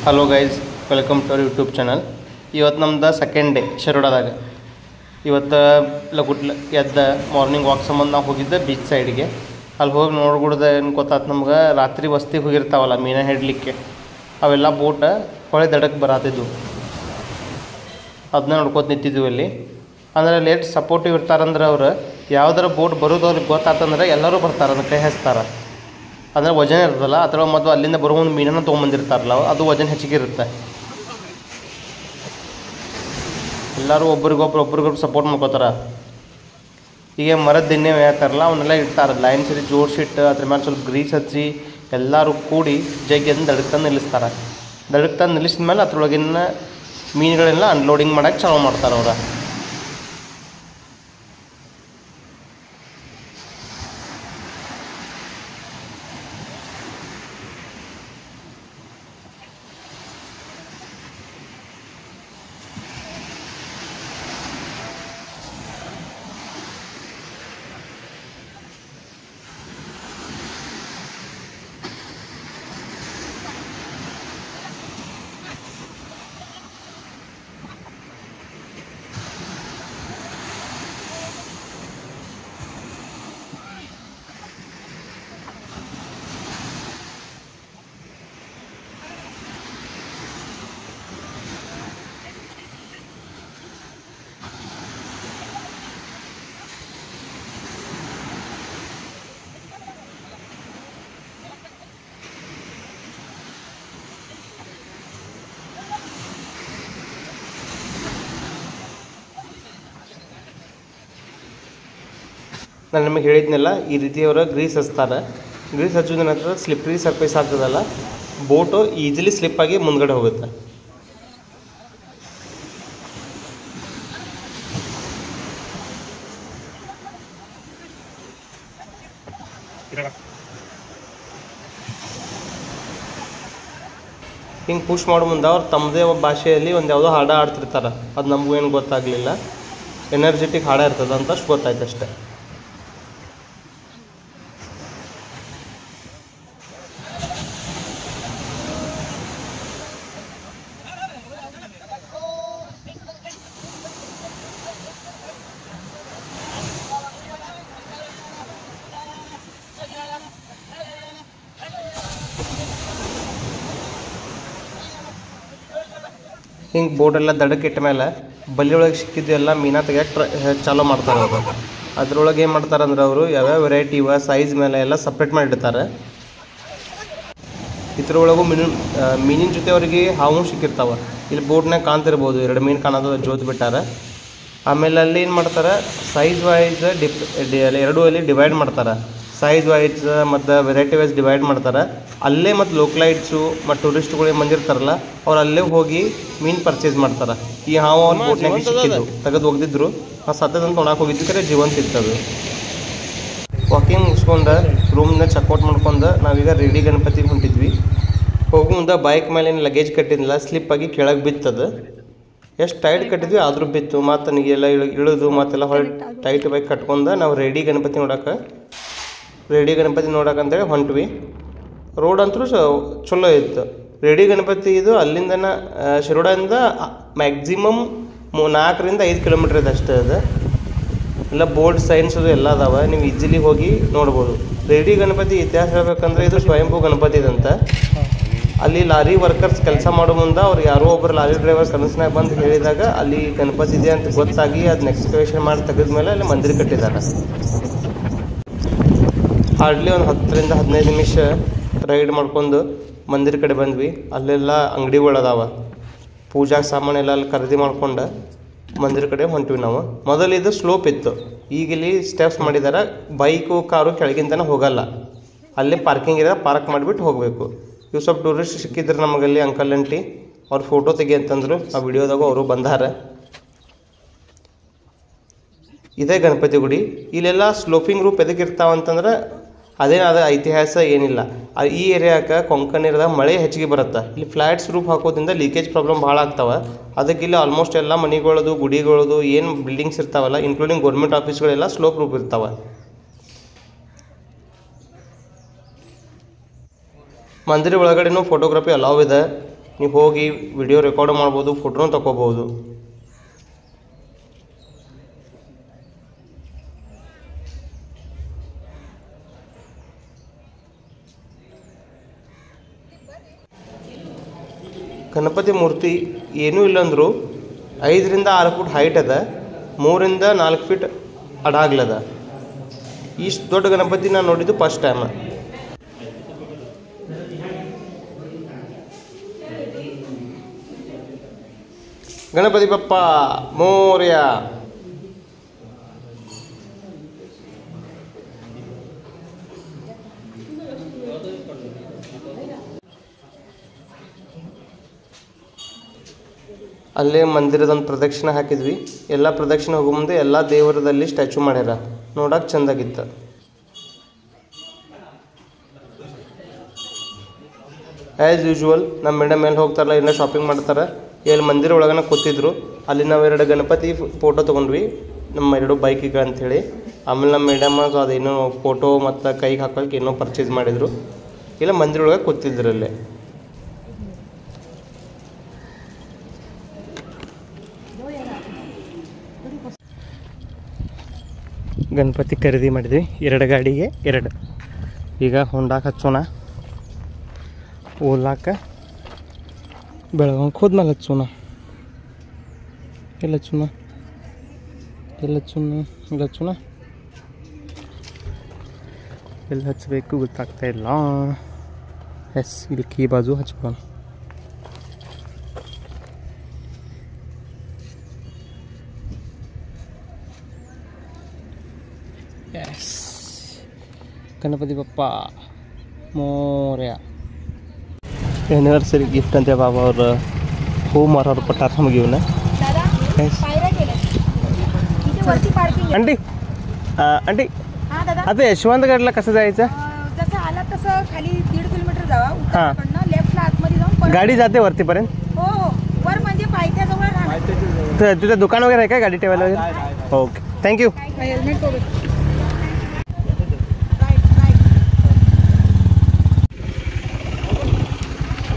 Hello guys, welcome to our YouTube channel. ಇವತ್ತು ನಮ್ದು second day ಶಿರೋಡದಾಗ. ಇವತ್ತು ಲಗುಟ್ಲ ಎದ್ದ ಮಾರ್ನಿಂಗ್ ವಾಕ್ ಸಂಬಂಧ ನಾವು ಹೋಗಿದ್ದೆ ಬೀಚ್ ಸೈಡ್ಗೆ. ಅಲ್ಲಿ ಹೋಗಿ ನೋಡ್ಬಿಡ್ದೆ ಏನು ಗೊತ್ತಾಯ್ತು ನಮ್ಗೆ, ರಾತ್ರಿ ವಸ್ತಿ ಹೋಗಿರ್ತಾವಲ್ಲ ಮೀನ ಹಿಡಲಿಕ್ಕೆ, ಅವೆಲ್ಲ ಬೋಟ ಹೊಳೆ ದಡಕ್ಕೆ ಬರತ್ತಿದ್ವು. ಅದನ್ನ ನೋಡ್ಕೊತ ನಿಂತಿದ್ವಿ ಅಲ್ಲಿ. ಅಂದರೆ ಲೇಟ್ ಸಪೋರ್ಟಿವ್ ಇರ್ತಾರಂದ್ರೆ ಅವ್ರು ಯಾವ್ದಾರ ಬೋಟ್ ಬರೋದು ಅವ್ರಿಗೆ ಗೊತ್ತಾತಂದ್ರೆ ಎಲ್ಲರೂ ಬರ್ತಾರೆ, ಅದಕ್ಕೆ ಕೈ ಹಚ್ತಾರೆ. ಅಂದರೆ ವಜನ ಇರ್ತದಲ್ಲ, ಅಥವಾ ಮೊದಲು ಅಲ್ಲಿಂದ ಬರೋ ಒಂದು ಮೀನನ್ನು ತೊಗೊಂಬಂದಿರ್ತಾರಲ್ಲ, ಅದು ವಜನ ಹೆಚ್ಚಿಗೆ ಇರುತ್ತೆ. ಎಲ್ಲರೂ ಒಬ್ರಿಗೊಬ್ರು ಸಪೋರ್ಟ್ ಮಾಡ್ಕೋತಾರೆ. ಈಗ ಮರದ ದಿಣ್ಣೆ ಹೇಳ್ತಾರಲ್ಲ, ಅವನ್ನೆಲ್ಲ ಇಡ್ತಾರೆ ಲೈನ್ ಸರಿ ಜೋಡಿಸಿಟ್ಟು ಅದ್ರ ಮೇಲೆ ಸ್ವಲ್ಪ ಗ್ರೀಸ್ ಹಚ್ಚಿ ಎಲ್ಲರೂ ಕೂಡಿ ಜಗ್ಗಿಯನ್ನು ದಡಕ್ಕೆ ತಂದು ನಿಲ್ಲಿಸ್ತಾರೆ. ದಡಕ್ಕೆ ತಂದು ನಿಲ್ಲಿಸಿದ ಮೇಲೆ ಅದ್ರೊಳಗಿನ ಮೀನುಗಳೆಲ್ಲ ಅನ್ಲೋಡಿಂಗ್ ಮಾಡೋಕ್ಕೆ ಚಾಲೂ ಮಾಡ್ತಾರೆ ಅವ್ರು. ನಾನು ನಿಮಗೆ ಹೇಳಿದ್ನೆಲ್ಲ, ಈ ರೀತಿ ಅವರು ಗ್ರೀಸ್ ಹಚ್ತಾರೆ. ಗ್ರೀಸ್ ಹಚ್ಚೋದ ನಂತರ ಸ್ಲಿಪ್ರಿ ಸರ್ಫೇಸ್ ಆಗ್ತದಲ್ಲ, ಬೋಟು ಈಸಿಲಿ ಸ್ಲಿಪ್ಪಾಗಿ ಮುಂದ್ಗಡೆ ಹೋಗುತ್ತೆ. ಹಿಂಗೆ ಪುಷ್ ಮಾಡೋ ಮುಂದೆ ಅವ್ರು ತಮ್ಮದೇ ಭಾಷೆಯಲ್ಲಿ ಒಂದು ಯಾವುದೋ ಹಾಡ ಆಡ್ತಿರ್ತಾರೆ. ಅದು ನಮಗೂ ಏನು ಗೊತ್ತಾಗಲಿಲ್ಲ, ಎನರ್ಜೆಟಿಕ್ ಹಾಡ ಇರ್ತದೆ ಅಂತ ಅಷ್ಟು ಗೊತ್ತಾಯ್ತು ಅಷ್ಟೆ. ಹಿಂಗೆ ಬೋಟೆಲ್ಲ ದಡಕ್ಕೆ ಇಟ್ಟ ಮೇಲೆ ಬಲ್ಲಿಯೊಳಗೆ ಸಿಕ್ಕಿದ್ದು ಎಲ್ಲ ಮೀನಾ ತೆಗಿಯೋಕೆ ಚಾಲೂ ಮಾಡ್ತಾರೆ ಅವರು. ಅದ್ರೊಳಗೆ ಏನು ಮಾಡ್ತಾರೆ ಅಂದ್ರೆ ಅವರು ಯಾವ್ಯಾವ ವೆರೈಟಿ ಇವ ಸೈಜ್ ಮೇಲೆ ಎಲ್ಲ ಸಪ್ರೇಟ್ ಮಾಡಿಡ್ತಾರೆ. ಇದ್ರೊಳಗೂ ಮೀನಿನ ಜೊತೆ ಅವರಿಗೆ ಹಾವು ಸಿಕ್ಕಿರ್ತಾವೆ. ಇಲ್ಲಿ ಬೋಟ್ನಾಗ ಕಾಣ್ತಿರ್ಬೋದು, 2 ಮೀನು ಕಾಣೋದು ಜೋತ್ ಬಿಟ್ಟಾರೆ. ಆಮೇಲೆ ಅಲ್ಲಿ ಏನು ಮಾಡ್ತಾರೆ, ಸೈಜ್ ವೈಸ್ ಎರಡೂ ಅಲ್ಲಿ ಡಿವೈಡ್ ಮಾಡ್ತಾರೆ. ಸೈಜ್ ವೈಸ್ ಮತ್ತು ವೆರೈಟಿ ವೈಸ್ ಡಿವೈಡ್ ಮಾಡ್ತಾರೆ. ಅಲ್ಲೇ ಮತ್ತು ಲೋಕಲೈಟ್ಸು ಮತ್ತು ಟೂರಿಸ್ಟ್ಗಳು ಏನು ಬಂದಿರ್ತಾರಲ್ಲ, ಅವ್ರು ಅಲ್ಲೇ ಹೋಗಿ ಮೀನು ಪರ್ಚೇಸ್ ಮಾಡ್ತಾರೆ. ಈ ಹಾವು ಅವ್ರು ಬೋಟ್ನಾಗ ಸಿಕ್ಕಿದ್ದು ತೆಗೆದು ಒಗ್ದಿದ್ರು, ಆ ಸತ್ತದಂತ ನೋಡಕ್ಕೆ ಹೋಗಿದ್ದು ಕರೆ ಜೀವಂತ ಇರ್ತದೆ. ವಾಕಿಂಗ್ ಮುಗಿಸ್ಕೊಂಡು ರೂಮ್ನ ಚೆಕ್ಔಟ್ ಮಾಡ್ಕೊಂಡು ನಾವೀಗ ರೆಡಿ ಗಣಪತಿಗೆ ಹೊಂಟಿದ್ವಿ. ಹೋಗೋ ಮುಂದೆ ಬೈಕ್ ಮೇಲೆ ಏನು ಲಗೇಜ್ ಕಟ್ಟಿದ್ದಿಲ್ಲ, ಸ್ಲಿಪ್ಪಾಗಿ ಕೆಳಗೆ ಬಿತ್ತದು. ಎಷ್ಟು ಟೈಟ್ ಕಟ್ಟಿದ್ವಿ ಆದರೂ ಬಿತ್ತು. ಮತ್ತು ನನಗೆಲ್ಲ ಇಳಿದು ಮತ್ತೆಲ್ಲ ಹೊಳೆ ಟೈಟ್ ಬೈಕ್ ಕಟ್ಕೊಂಡು ನಾವು ರೆಡಿ ಗಣಪತಿ ನೋಡೋಕ್ಕಂತೇಳಿ ಹೊಂಟ್ವಿ. ರೋಡ್ ಅಂತೂ ಚಲೋ ಇತ್ತು. ರೆಡಿ ಗಣಪತಿ ಇದು ಅಲ್ಲಿಂದನ ಶಿರೋಡದಿಂದ ಮ್ಯಾಕ್ಸಿಮಮ್ 4 to 5 ಕಿಲೋಮೀಟ್ರ್ ಇದೆ ಅಷ್ಟೇ. ಅದು ಎಲ್ಲ ಬೋರ್ಡ್ ಸೈನ್ಸ್ ಅದು ಎಲ್ಲ ಅದಾವೆ, ನೀವು ಈಜಿಲಿ ಹೋಗಿ ನೋಡ್ಬೋದು. ರೆಡಿ ಗಣಪತಿ ಇತಿಹಾಸ ಹೇಳ್ಬೇಕಂದ್ರೆ ಇದು ಸ್ವಯಂಭೂ ಗಣಪತಿ ಇದಂತ. ಅಲ್ಲಿ ಲಾರಿ ವರ್ಕರ್ಸ್ ಕೆಲಸ ಮಾಡೋ ಮುಂದೆ ಅವ್ರು ಯಾರೋ ಒಬ್ಬರು ಲಾರಿ ಡ್ರೈವರ್ ಕನಸಿನಾಗ ಬಂದು ಹೇಳಿದಾಗ ಅಲ್ಲಿ ಗಣಪತಿ ಇದೆ ಅಂತ ಗೊತ್ತಾಗಿ ಅದನ್ನ ಎಕ್ಸ್ಕವೇಷನ್ ಮಾಡಿ ತೆಗೆದ್ಮೇಲೆ ಅಲ್ಲಿ ಮಂದಿರ ಕಟ್ಟಿದ್ದಾರೆ. ಹಾರ್ಡ್ಲಿ ಒಂದು 10 to 15 ನಿಮಿಷ ರೈಡ್ ಮಾಡ್ಕೊಂಡು ಮಂದಿರ ಕಡೆ ಬಂದ್ವಿ. ಅಲ್ಲೆಲ್ಲ ಅಂಗಡಿಗಳದಾವೆ, ಪೂಜಾ ಸಾಮಾನೆಲ್ಲ ಅಲ್ಲಿ ಖರೀದಿ ಮಾಡ್ಕೊಂಡು ಮಂದಿರ ಕಡೆ ಹೊಂಟ್ವಿ ನಾವು. ಮೊದಲಿದು ಸ್ಲೋಪ್ ಇತ್ತು, ಈಗ ಇಲ್ಲಿ ಸ್ಟೆಪ್ಸ್ ಮಾಡಿದ್ದಾರೆ. ಬೈಕು ಕಾರು ಕೆಳಗಿಂತನೇ ಹೋಗಲ್ಲ, ಅಲ್ಲೇ ಪಾರ್ಕಿಂಗ್ ಇರೋ ಪಾರ್ಕ್ ಮಾಡಿಬಿಟ್ಟು ಹೋಗಬೇಕು. ಇವು ಸ್ವಲ್ಪ ಟೂರಿಸ್ಟ್ ಸಿಕ್ಕಿದ್ರು ನಮಗಲ್ಲಿ, ಅಂಕಲ್ ಅಂಟಿ. ಅವ್ರು ಫೋಟೋ ತೆಗಿ ಅಂತಂದರು. ಆ ವಿಡಿಯೋದಾಗ ಅವರು ಬಂದಾರೆ. ಇದೇ ಗಣಪತಿ ಗುಡಿ. ಇಲ್ಲೆಲ್ಲ ಸ್ಲೋಪಿಂಗ್ ರೂಪ್ ಎದಕ್ಕೆ ಇರ್ತಾವಂತಂದ್ರೆ ಅದೇನಾದ ಇತಿಹಾಸ ಏನಿಲ್ಲ. ಈ ಏರಿಯಾಕ್ಕೆ ಕೊಂಕಣ ನೀರಾಗ ಮಳೆ ಹೆಚ್ಚಿಗೆ ಬರುತ್ತೆ. ಇಲ್ಲಿ ಫ್ಲ್ಯಾಟ್ಸ್ ರೂಪ್ ಹಾಕೋದ್ರಿಂದ ಲೀಕೇಜ್ ಪ್ರಾಬ್ಲಮ್ ಭಾಳ ಆಗ್ತಾವೆ. ಅದಕ್ಕೆ ಇಲ್ಲಿ ಆಲ್ಮೋಸ್ಟ್ ಎಲ್ಲ ಮನೆಗಳದು ಗುಡಿಗಳದು ಏನು ಬಿಲ್ಡಿಂಗ್ಸ್ ಇರ್ತಾವಲ್ಲ, ಇನ್ಕ್ಲೂಡಿಂಗ್ ಗೌರ್ಮೆಂಟ್ ಆಫೀಸ್ಗಳೆಲ್ಲ ಸ್ಲೋಪ್ ರೂಪ್ ಇರ್ತಾವೆ. ಮಂದಿರ ಒಳಗಡೆನೂ ಫೋಟೋಗ್ರಫಿ ಅಲಾವ್ ಇದೆ. ನೀವು ಹೋಗಿ ವಿಡಿಯೋ ರೆಕಾರ್ಡ್ ಮಾಡ್ಬೋದು, ಫೋಟೋನು ತಗೋಬೋದು. ಗಣಪತಿ ಮೂರ್ತಿ ಏನೂ ಇಲ್ಲಂದರೂ 5 ರಿಂದ 6 ಫುಟ್ ಹೈಟ್ ಅದ, 3 ರಿಂದ 4 ಫೀಟ್ ಅಡಾಗ್ಲದ. ಇಷ್ಟು ದೊಡ್ಡ ಗಣಪತಿ ನಾನು ನೋಡಿದ್ದು ಫಸ್ಟ್ ಟೈಮ್. ಗಣಪತಿ ಬಪ್ಪ ಮೋರ್ಯ. ಅಲ್ಲೇ ಮಂದಿರದೊಂದು ಪ್ರದಕ್ಷಿಣೆ ಹಾಕಿದ್ವಿ. ಎಲ್ಲ ಪ್ರದಕ್ಷಿಣೆ ಹೋಗೋ ಮುಂದೆ ಎಲ್ಲ ದೇವರದಲ್ಲಿ ಸ್ಟ್ಯಾಚು ಮಾಡ್ಯಾರ, ನೋಡಕ್ಕೆ ಚೆಂದಾಗಿತ್ತು. ಆ್ಯಸ್ ಯೂಶ್ವಲ್ ನಮ್ಮ ಮೇಡಮ್ ಮೇಲೆ ಹೋಗ್ತಾರಲ್ಲ, ಎಲ್ಲ ಶಾಪಿಂಗ್ ಮಾಡ್ತಾರೆ. ಇಲ್ಲಿ ಮಂದಿರ ಒಳಗನ ಕೂತಿದ್ರು. ಅಲ್ಲಿ ನಾವು 2 ಗಣಪತಿ ಫೋಟೋ ತೊಗೊಂಡ್ವಿ, ನಮ್ಮ 2 ಬೈಕಿಗೆ ಅಂಥೇಳಿ. ಆಮೇಲೆ ನಮ್ಮ ಮೇಡಮ್ ಅದೇನೋ ಫೋಟೋ ಮತ್ತು ಕೈಗೆ ಹಾಕೋಕ್ಕೆ ಏನೋ ಪರ್ಚೇಸ್ ಮಾಡಿದರು. ಇಲ್ಲ ಮಂದಿರ ಒಳಗೆ ಕೂತಿದ್ರು ಅಲ್ಲೇ. ಗಣಪತಿ ಖರೀದಿ ಮಾಡಿದ್ವಿ, 2 ಗಾಡಿಗೆ 2. ಈಗ ಹೊಂಡಾಕ ಹಚ್ಚೋಣ, ಓಲಾಕ ಬೆಳಗಾವಿಗೆ ಹೋದ್ಮೇಲೆ ಹಚ್ಚೋಣ. ಎಲ್ಲ ಹಚ್ಚೋಣ, ಎಲ್ಲಿ ಹಚ್ಚಬೇಕು ಗೊತ್ತಾಗ್ತಾ ಇಲ್ಲ. ಎಸ್, ಇಲ್ಲಿ ಕೀ ಬಾಜು ಹಚ್ಕೋಣ. ಎಸ್, ಗಣಪತಿ ಬಪ್ಪ ಮೋರ್ಯ. ಆ್ಯನಿವರ್ಸರಿ ಗಿಫ್ಟ್ ಅಂತ ಬಾಬಾ ಅವ್ರು ಹೂ ಮಾರೋರು ಕೊಟ್ಟಾರ ನಮಗೆ ಇವನ್ನ. आंटी आंटी आता यशवंतगडला कसं जायचं? जसं आला तसं खाली 1.5 किलोमीटर जावा, उत्तराकडनं लेफ्टला आतमध्ये जाऊन गाडी जाते वरतीपर्यंत. हो हो, वर म्हणजे पायथ्याजवळ राहणार. तर तिथं दुकान वगैरे आहे का गाडी ठेवायला वगैरे? Okay, thank you. हेल्मेट सोबत.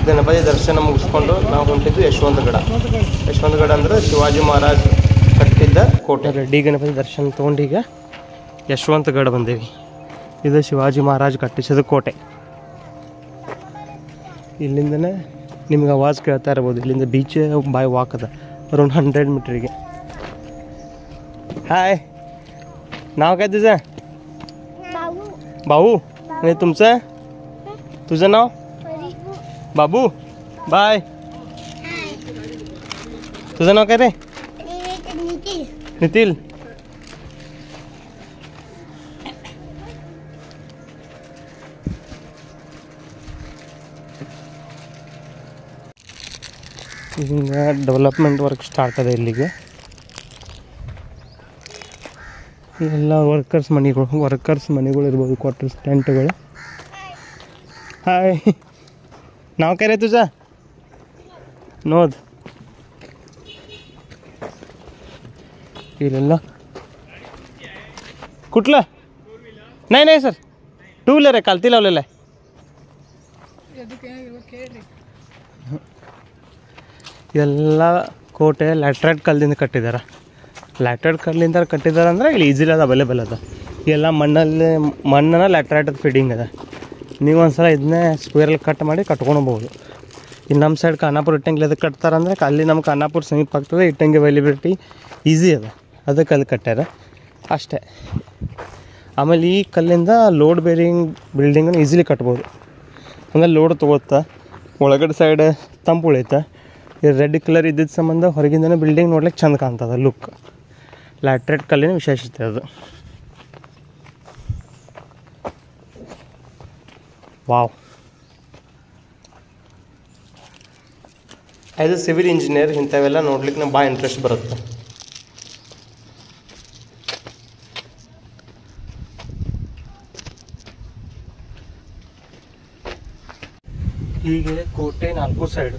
ಗಣಪತಿ ದರ್ಶನ ಮುಗಿಸ್ಕೊಂಡು ನಾವು ಹೊಂಟಿದ್ದು ಯಶವಂತಗಡ ಅಂದರೆ ಶಿವಾಜಿ ಮಹಾರಾಜ್ ಕಟ್ಟಿದ್ದ ಕೋಟೆ. ರೆಡ್ಡಿ ಗಣಪತಿ ದರ್ಶನ ತೊಗೊಂಡು ಈಗ ಯಶವಂತಗಡ ಬಂದೇವಿ. ಇದು ಶಿವಾಜಿ ಮಹಾರಾಜ್ ಕಟ್ಟಿಸಿದ ಕೋಟೆ. ಇಲ್ಲಿಂದನೇ ನಿಮ್ಗೆ ಆವಾಜ್ ಕೇಳ್ತಾ ಇರ್ಬೋದು. ಇಲ್ಲಿಂದ ಬೀಚ್ ಬಾಯ್ ವಾಕ್ ಅದ ಅರೌಂಡ್ 100 मीटरಗೆ. हाय, नाव काय तुझं? भाऊ. आणि तुमचं? तुझं नाव? बाबू. बाय. तुझं नाव काय रे? नितिल. ಈಗ ಡೆವಲಪ್ಮೆಂಟ್ ವರ್ಕ್ ಸ್ಟಾರ್ಟ್ ಅದ ಇಲ್ಲಿಗೆ. ಎಲ್ಲ ವರ್ಕರ್ಸ್ ಮನೆಗಳು ಇರ್ಬೋದು, ಕ್ವಾರ್ಟರ್ಸ್, ಟೆಂಟ್ಗಳು. ಹಾಯ್, नाव काय रे तुझं? नोद. इल्लेಲ್ಲ कुठलं? नाही सर, 2 व्हीलर आहे, कालती लावलेलं आहे. ಎಲ್ಲ ಕೋಟೆ ಲ್ಯಾಟ್ರೈಟ್ ಕಲ್ಲಿಂದ ಕಟ್ಟಿದ್ದಾರೆ. ಅಂದರೆ ಇಲ್ಲಿ ಈಸಿಲಿ ಅದು ಅವೈಲೇಬಲ್ ಅದ. ಎಲ್ಲ ಮಣ್ಣನ್ನ ಲ್ಯಾಟ್ರೈಟ್ ಫೀಡಿಂಗ್ ಅದ. ನೀವು ಒಂದು ಸಲ ಇದನ್ನೇ ಸ್ಕ್ವೇರಲ್ಲಿ ಕಟ್ ಮಾಡಿ ಕಟ್ಕೊಳ್ಬೋದು. ಇನ್ನು ನಮ್ಮ ಸೈಡ್ ಖಾನಾಪುರ ಇಟ್ಟಂಗಿ ಅದಕ್ಕೆ ಕಟ್ತಾರಂದ್ರೆ ಅಲ್ಲಿ ನಮ್ಮ ಖಾನಾಪುರ ಸಮೀಪ ಆಗ್ತದೆ. ಇಟ್ಟಂಗಿ ಅವೈಲೇಬಿಲಿಟಿ ಈಸಿ ಅದ, ಅದಕ್ಕೆ ಅಲ್ಲಿ ಕಟ್ಟ್ಯಾರ ಅಷ್ಟೇ. ಆಮೇಲೆ ಈ ಕಲ್ಲಿಂದ ಲೋಡ್ ಬೇರಿಂಗ್ ಬಿಲ್ಡಿಂಗನ್ನು ಈಸಿಲಿ ಕಟ್ಬೋದು. ಅಂದರೆ ಲೋಡ್ ತೊಗೋತಾ, ಒಳಗಡೆ ಸೈಡ್ ತಂಪು ಉಳಿಯುತ್ತೆ. ಈ ರೆಡ್ ಕಲರ್ ಇದ್ದಿದ್ದ ಸಂಬಂಧ ಹೊರಗಿಂದನೇ ಬಿಲ್ಡಿಂಗ್ ನೋಡ್ಲಿಕ್ಕೆ ಚಂದ ಕಾಣ್ತದೆ ಲುಕ್. ಲ್ಯಾಟ್ರೈಟ್ ಕಲ್ಲಿನ ವಿಶೇಷತೆ ಅದು. Wow. As A civil engineer ಇಂಥವೆಲ್ಲ ನೋಡ್ಲಿಕ್ಕೆ ನಂಗೆ ಭಾಳ ಇಂಟ್ರೆಸ್ಟ್ ಬರುತ್ತೆ. ಹೀಗೆ ಕೋಟೆ 4 ಸೈಡ್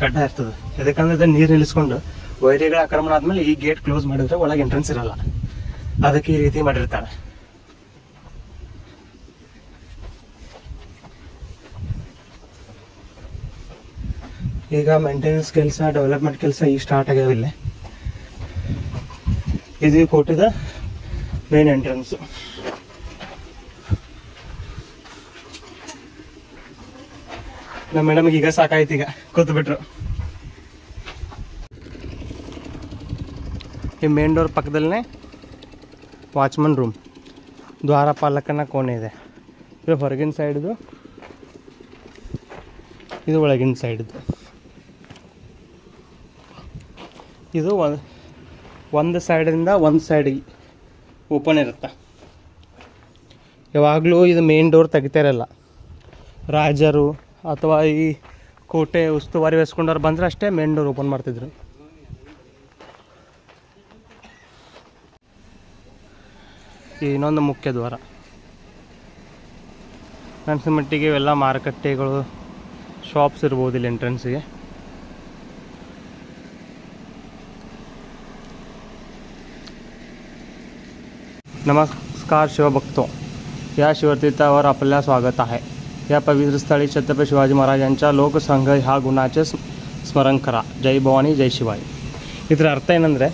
ಗಡ್ಡ ಇರ್ತದೆ. ಯಾಕಂದ್ರೆ ನೀರು ನಿಲ್ಲಿಸ್ಕೊಂಡು ವೈರಿಗಳ ಆಕ್ರಮಣ ಆದ್ಮೇಲೆ ಈ ಗೇಟ್ ಕ್ಲೋಸ್ ಮಾಡಿದ್ರೆ ಒಳಗೆ ಎಂಟ್ರೆನ್ಸ್ ಇರಲ್ಲ, ಅದಕ್ಕೆ ಈ ರೀತಿ ಮಾಡಿರ್ತಾರೆ. ಈಗ ಮೇಂಟೆನೆನ್ಸ್ ಕೆಲಸ, ಡೆವಲಪ್ಮೆಂಟ್ ಕೆಲಸ ಈಗ ಸ್ಟಾರ್ಟ್ ಆಗ್ಯಾವ ಇಲ್ಲೇ. ಇದು ಕೋಟೆದ ಮೇನ್ ಎಂಟ್ರೆನ್ಸು. ನಮ್ಮ ಮೇಡಮ್ಗೆ ಈಗ ಸಾಕಾಯ್ತು, ಈಗ ಕೂತ್ಬಿಟ್ರು. ಈ ಮೇನ್ ಡೋರ್ ಪಕ್ಕದಲ್ಲೇ ವಾಚ್ಮನ್ ರೂಮ್, ದ್ವಾರಪಾಲಕನ ಕೋಣೆ ಇದೆ. ಇದು ಹೊರಗಿನ ಸೈಡ್ದು, ಇದು ಒಳಗಿನ ಸೈಡ್ದು. ಇದು ಒಂದು ಸೈಡಿಂದ ಒಂದು ಸೈಡಿಗೆ ಓಪನ್ ಇರುತ್ತೆ. ಯಾವಾಗಲೂ ಇದು ಮೇನ್ ಡೋರ್ ತೆಗಿತಾರಲ್ಲ, ರಾಜರು ಅಥವಾ ಈ ಕೋಟೆ ಉಸ್ತುವಾರಿ ವಹಿಸ್ಕೊಂಡವ್ರು ಬಂದರೆ ಅಷ್ಟೇ ಮೇನ್ ಡೋರ್ ಓಪನ್ ಮಾಡ್ತಿದ್ರು. ಇನ್ನೊಂದು ಮುಖ್ಯ ದ್ವಾರ. ನನ್ನ ಮಟ್ಟಿಗೆ ಇವೆಲ್ಲ ಮಾರುಕಟ್ಟೆಗಳು, ಶಾಪ್ಸ್ ಇರ್ಬೋದು ಇಲ್ಲಿ ಎಂಟ್ರೆನ್ಸಿಗೆ. नमस्कार शिवभक्तों, या शिवतीर्थावर आपल्या स्वागत आहे. या पवित्र स्थळी छत्रपती शिवाजी महाराजांच्या लोकसंघ ह्या गुणाचे ಸ್ಮರಣ ಕರ. ಜೈ ಭವಾನಿ ಜೈ ಶಿವಾಯಿ. ಇದರ ಅರ್ಥ ಏನಂದರೆ,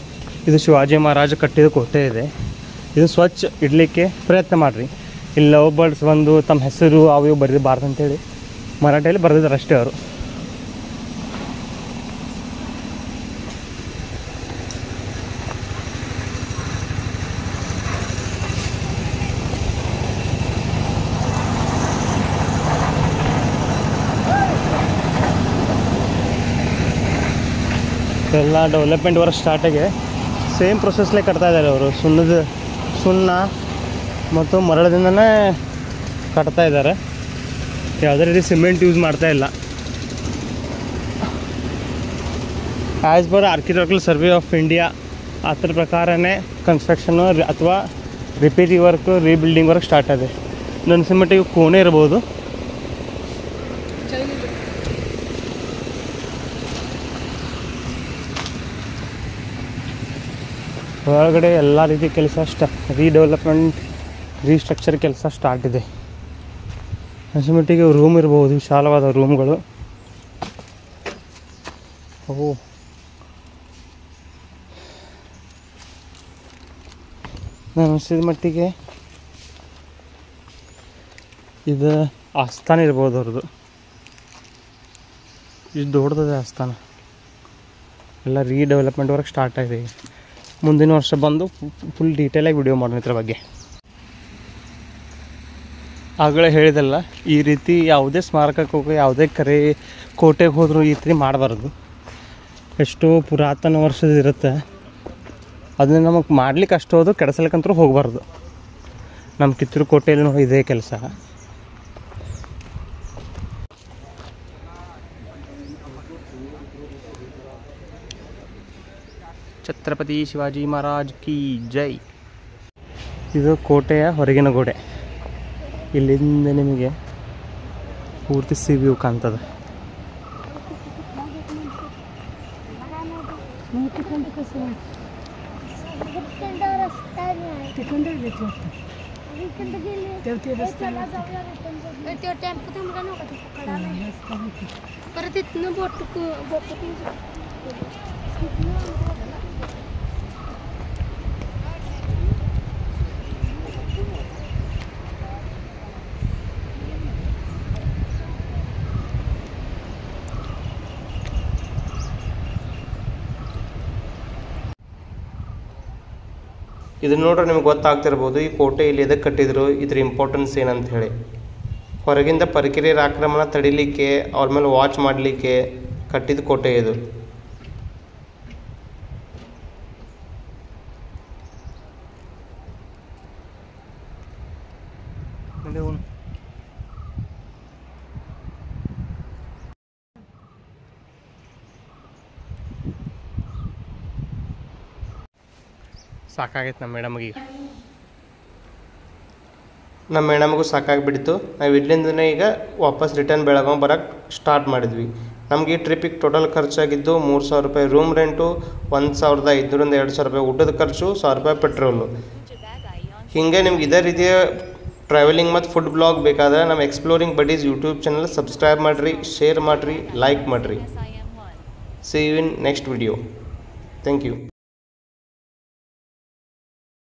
ಇದು ಶಿವಾಜಿ ಮಹಾರಾಜ ಕಟ್ಟಿದ ಕೋಟೆ ಇದೆ. ಇದು ಸ್ವಚ್ಛ ಇಡಲಿಕ್ಕೆ ಪ್ರಯತ್ನ ಮಾಡಿರಿ. ಇಲ್ಲಿ ಲವ್ ಬರ್ಡ್ಸ್ ಬಂದು ತಮ್ಮ ಹೆಸರು ಅವು ಇವು ಬರೀಬಾರ್ದು ಅಂತೇಳಿ ಮರಾಠಿಯಲ್ಲಿ ಬರೆದಿದ್ದಾರೆ ಅಷ್ಟೇ ಅವರು. ಎಲ್ಲ ಡೆವಲಪ್ಮೆಂಟ್ ವರ್ಕ್ ಸ್ಟಾರ್ಟ್ ಆಗಿ ಸೇಮ್ ಪ್ರೊಸೆಸ್ಲೇ ಕಟ್ತಾ ಇದ್ದಾರೆ ಅವರು. ಸುಣ್ಣ ಮತ್ತು ಮರಳದಿಂದನೇ ಕಟ್ತಾ ಇದ್ದಾರೆ. ಯಾವುದೇ ರೀತಿ ಸಿಮೆಂಟ್ ಯೂಸ್ ಮಾಡ್ತಾ ಇಲ್ಲ. As per architectural survey of India ಅದರ ಪ್ರಕಾರನೇ ಕನ್ಸ್ಟ್ರಕ್ಷನು ಅಥವಾ repair work, rebuilding work start ಆಗಿದೆ. ನನ್ನ ಮಟ್ಟಿಗೆ ಕೋಣೆ ಇರ್ಬೋದು. ಒಳಗಡೆ ಎಲ್ಲ ರೀತಿ ಕೆಲಸ ರೀಡೆವಲಪ್ಮೆಂಟ್, ರೀಸ್ಟ್ರಕ್ಚರ್ ಕೆಲಸ ಸ್ಟಾರ್ಟ್ ಇದೆ. ಮಟ್ಟಿಗೆ ರೂಮ್ ಇರ್ಬೋದು, ವಿಶಾಲವಾದ ರೂಮ್ಗಳು. ಓ, ಅನಿಸಿದ ಮಟ್ಟಿಗೆ ಇದು ಆಸ್ಥಾನ ಇರ್ಬೋದು ಅವ್ರದ್ದು. ಇದು ದೊಡ್ಡದಿದೆ ಆಸ್ಥಾನ. ಎಲ್ಲ ರೀಡೆವಲಪ್ಮೆಂಟ್ ವರ್ಕ್ ಸ್ಟಾರ್ಟ್ ಆಗಿದೆ. ಮುಂದಿನ ವರ್ಷ ಬಂದು ಫುಲ್ ಡೀಟೇಲಾಗಿ ವಿಡಿಯೋ ಮಾಡೋಣ ಇದ್ರ ಬಗ್ಗೆ. ಆಗಲೇ ಹೇಳಿದಲ್ಲ, ಈ ರೀತಿ ಯಾವುದೇ ಸ್ಮಾರಕಕ್ಕೆ ಹೋಗಿ ಯಾವುದೇ ಕೋಟೆಗೆ ಹೋದರೂ ಈ ರೀತಿ ಮಾಡಬಾರ್ದು. ಎಷ್ಟೋ ಪುರಾತನ ವರ್ಷದ ಇರುತ್ತೆ, ಅದನ್ನ ನಮಗೆ ಮಾಡ್ಲಿಕ್ಕೆ ಅಷ್ಟು ಹೋದು ಕೆಡಿಸ್ಲಿಕ್ಕಂತೂ ಹೋಗಬಾರ್ದು. ನಮ್ಮ ಕಿತ್ತೂರು ಕೋಟೆಯಲ್ಲೂ ಇದೇ ಕೆಲಸ. ಛತ್ರಪತಿ ಶಿವಾಜಿ ಮಹಾರಾಜ್ ಕಿ ಜೈ. ಇದು ಕೋಟೆಯ ಹೊರಗಿನ ಗೋಡೆ. ಇಲ್ಲಿಂದ ನಿಮಗೆ ಪೂರ್ತಿ ಸಿ ವ್ಯೂ ಕಾಣ್ತದೆ. ಇದನ್ನ ನೋಡ್ರೆ ನಿಮ್ಗೆ ಗೊತ್ತಾಗ್ತಿರ್ಬೋದು ಈ ಕೋಟೆ ಇಲ್ಲಿ ಎದಕ್ಕೆ ಕಟ್ಟಿದ್ರು, ಇದ್ರ ಇಂಪಾರ್ಟೆನ್ಸ್ ಏನಂತ ಹೇಳಿ. ಹೊರಗಿಂದ ಪರಕೀಯರ ಆಕ್ರಮಣ ತಡಿಲಿಕ್ಕೆ, ಅವ್ರ ಮೇಲೆ ವಾಚ್ ಮಾಡಲಿಕ್ಕೆ ಕಟ್ಟಿದ ಕೋಟೆ ಇದು. ಸಾಕಾಗೈತೆ ನಮ್ಮ ಮೇಡಮ್ಗೆ. ನಮ್ಮ ಮೇಡಮ್ಗೂ ಸಾಕಾಗಿಬಿಡ್ತು. ನಾವು ಇಲ್ಲಿಂದನೇ ಈಗ ವಾಪಸ್ ರಿಟರ್ನ್ ಬೆಳಗಾವಿ ಬರೋಕ್ಕೆ ಸ್ಟಾರ್ಟ್ ಮಾಡಿದ್ವಿ. ನಮಗೆ ಈ ಟ್ರಿಪ್ಪಿಗೆ ಟೋಟಲ್ ಖರ್ಚಾಗಿದ್ದು 3,000 ರೂಪಾಯಿ ರೂಮ್ ರೆಂಟು, 1,500ರಿಂದ 2,000 ರೂಪಾಯಿ ಊಟದ ಖರ್ಚು, 1,000 ರೂಪಾಯಿ ಪೆಟ್ರೋಲು. ಹೀಗೆ ನಿಮ್ಗೆ ಇದೇ ರೀತಿಯ ಟ್ರಾವೆಲಿಂಗ್ ಮತ್ತು ಫುಡ್ ಬ್ಲಾಗ್ ಬೇಕಾದರೆ ನಮ್ಮ exploring buddies YouTube channel subscribe ಮಾಡಿರಿ, ಶೇರ್ ಮಾಡಿರಿ, ಲೈಕ್ ಮಾಡಿರಿ. See you in next video. Thank you.